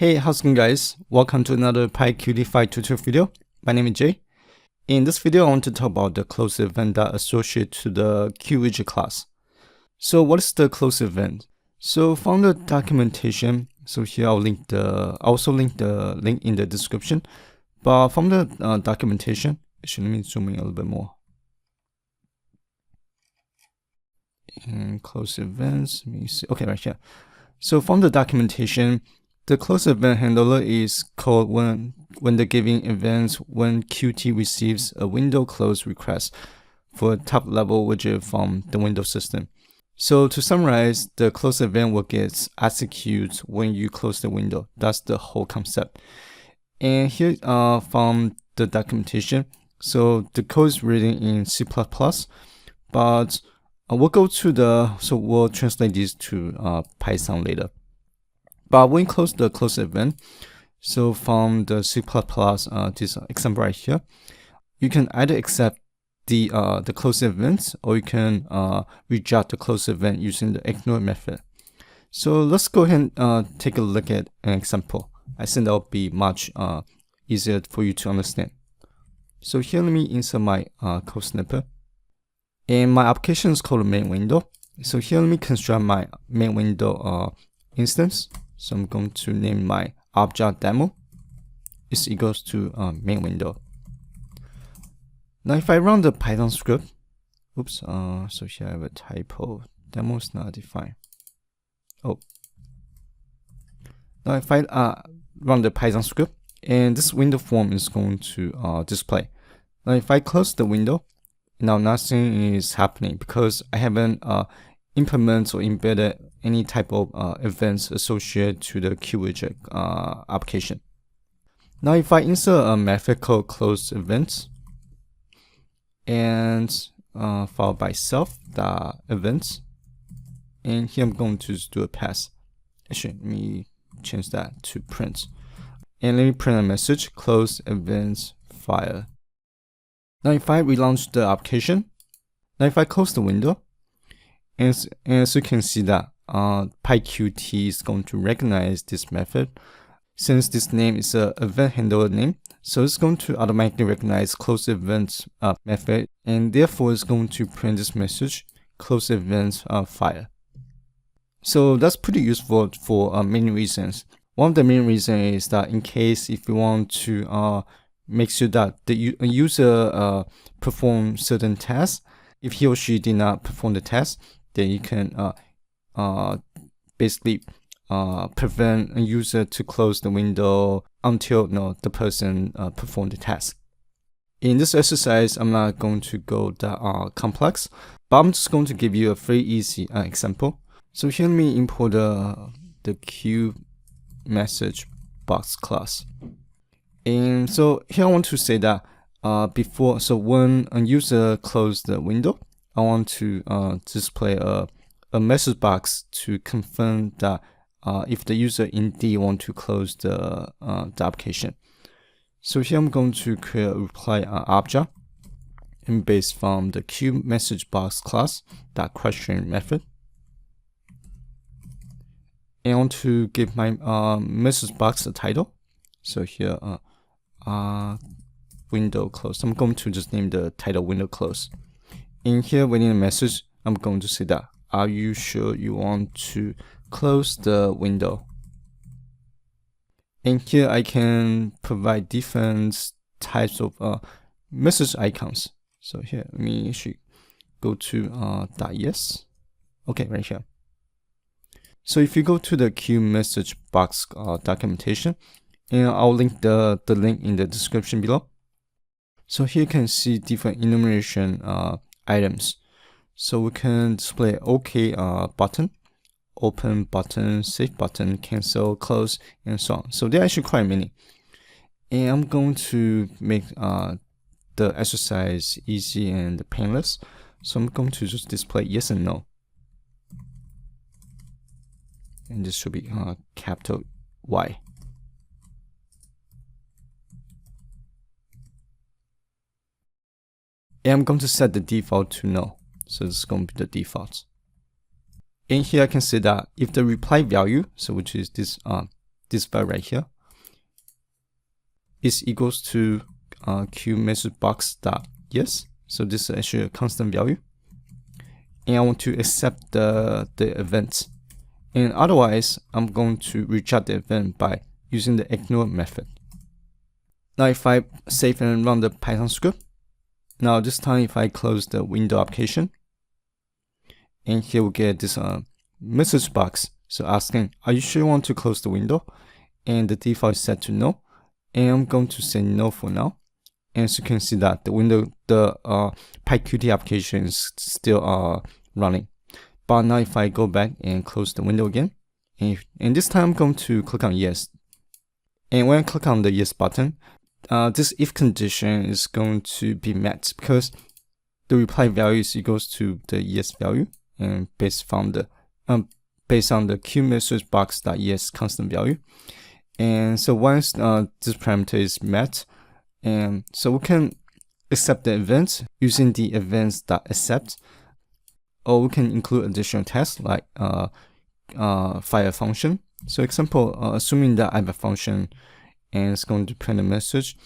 Hey, how's it going, guys? Welcome to another PyQt5 tutorial video. My name is Jay. In this video, I want to talk about the close event that associated to the QWidget class. So what is the close event? So from the documentation, so here I'll also link the link in the description. But from the documentation, actually let me zoom in a little bit more. And close events, let me see. Okay, right here. So from the documentation, the close event handler is called when the given events when Qt receives a window close request for a top level widget from the Windows system. So to summarize, the close event will get executed when you close the window. That's the whole concept. And here from the documentation, so the code is written in C++, but we'll go to we'll translate this to Python later. But when you close the close event, so from the C++, this example right here, you can either accept the close event, or you can reject the close event using the ignore method. So let's go ahead and take a look at an example. I think that will be much easier for you to understand. So here, let me insert my code snippet. And my application is called main window. So here, let me construct my main window instance. So I'm going to name my object demo is equals to main window. Now if I run the Python script, oops, so here I have a typo. Demo is not defined. Oh. Now if I run the Python script, and this window form is going to display. Now if I close the window, now nothing is happening because I haven't implemented or embedded any type of events associated to the QWidget application. Now if I insert a method called close events and followed by self.events, and here I'm going to do a pass. Actually, let me change that to print, and let me print a message close events file. Now if I relaunch the application, now if I close the window, and as you can see that PyQt is going to recognize this method. Since this name is an event handler name, so it's going to automatically recognize close events method, and therefore it's going to print this message close events file. So that's pretty useful for many reasons. One of the main reasons is that in case if you want to make sure that the user perform certain tasks, if he or she did not perform the task, then you can basically prevent a user to close the window until the person perform the task. In this exercise, I'm not going to go that complex, but I'm just going to give you a very easy example. So here, let me import the QMessage box class. And so here I want to say that so when a user closes the window, I want to display a message box to confirm that if the user indeed want to close the application. So here I'm going to create a reply object, and based from the QMessageBox class that question method. And I want to give my message box a title. So here window close. I'm going to just name the title window close. In here, within the message, I'm going to say that, are you sure you want to close the window? And here I can provide different types of message icons. So here, let me actually go to .yes. Okay, right here. So if you go to the QMessageBox documentation, and I'll link the link in the description below. So here you can see different enumeration items. So we can display OK button, open button, save button, cancel, close, and so on. So there are actually quite many. And I'm going to make the exercise easy and painless. So I'm going to just display yes and no. And this should be capital Y. And I'm going to set the default to no. So this is going to be the default. And here I can say that if the reply value, so which is this this value right here is equals to QMessageBox.yes. So this is actually a constant value, and I want to accept the event. And otherwise, I'm going to reject the event by using the ignore method. Now if I save and run the Python script, now this time if I close the window application, and here we get this message box. So asking, are you sure you want to close the window? And the default is set to no. And I'm going to say no for now. And as you can see that the PyQt application is still running. But now if I go back and close the window again, and this time I'm going to click on yes. And when I click on the yes button, this if condition is going to be met because the reply value is equals to the yes value, and based on the QMessageBox.yes constant value. And so once this parameter is met, and so we can accept the event using the events.accept, or we can include additional tests like fire a function. So example, assuming that I have a function and it's going to print a message,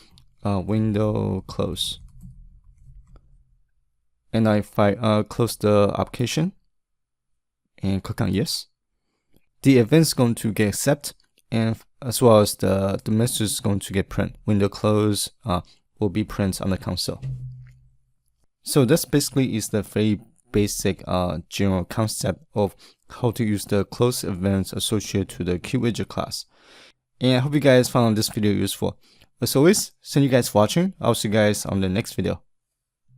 window close. And if I close the application and click on yes, the event is going to get accept, and as well as the message is going to get print. Window close will be print on the console. So that's basically is the very basic general concept of how to use the close events associated to the QWidget class. And I hope you guys found this video useful. As always, thank you guys for watching. I'll see you guys on the next video.